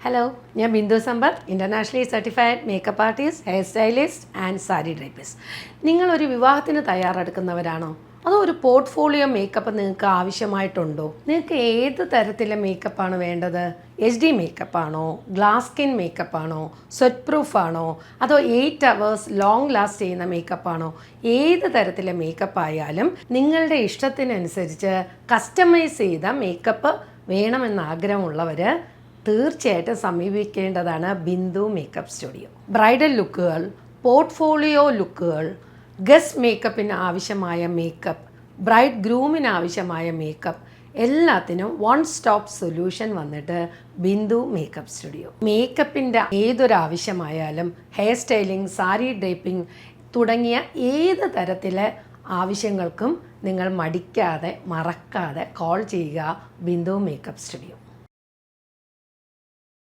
Hello, ഞാൻ Bindu Sampath, internationally certified makeup artist, hair stylist and sari drapist. നിങ്ങളൊരു വിവാഹത്തിന് തയ്യാറെടുക്കുന്നവരാണോ? അതോ ഒരു പോർട്ട്ഫോളിയോ മേക്കപ്പ് നിങ്ങൾക്ക് ആവശ്യമായിട്ടുണ്ടോ? നിങ്ങൾക്ക് ഏത് തരത്തിലെ മേക്കപ്പാണ് വേണ്ടത്? HD മേക്കപ്പാണോ, ഗ്ലാസ് സ്കിൻ മേക്കപ്പാണോ, സ്വെറ്റ് പ്രൂഫ് ആണോ, അതോ 8 hours ലോങ് ലാസ്റ്റ് ചെയ്യുന്ന മേക്കപ്പാണോ? ഏത് തരത്തിലെ മേക്കപ്പ് ആയാലും നിങ്ങളുടെ ഇഷ്ടത്തിനനുസരിച്ച് കസ്റ്റമൈസ് ചെയ്ത മേക്കപ്പ് വേണമെന്ന് ആഗ്രഹമുള്ളവർ തീർച്ചയായിട്ടും സമീപിക്കേണ്ടതാണ് ബിന്ദു മേക്കപ്പ് സ്റ്റുഡിയോ. ബ്രൈഡൽ ലുക്കുകൾ, പോർട്ട്ഫോളിയോ ലുക്കുകൾ, ഗസ്റ്റ് മേക്കപ്പിന് ആവശ്യമായ മേക്കപ്പ്, ബ്രൈഡ് ഗ്രൂമിന് ആവശ്യമായ മേക്കപ്പ്, എല്ലാത്തിനും വൺ സ്റ്റോപ്പ് സൊല്യൂഷൻ വന്നിട്ട് ബിന്ദു മേക്കപ്പ് സ്റ്റുഡിയോ. മേക്കപ്പിൻ്റെ ഏതൊരാവശ്യമായാലും ഹെയർ സ്റ്റൈലിംഗ്, സാരി ഡ്രേപ്പിംഗ് തുടങ്ങിയ ഏത് തരത്തിലെ ആവശ്യങ്ങൾക്കും നിങ്ങൾ മടിക്കാതെ മറക്കാതെ കോൾ ചെയ്യുക ബിന്ദു മേക്കപ്പ് സ്റ്റുഡിയോ.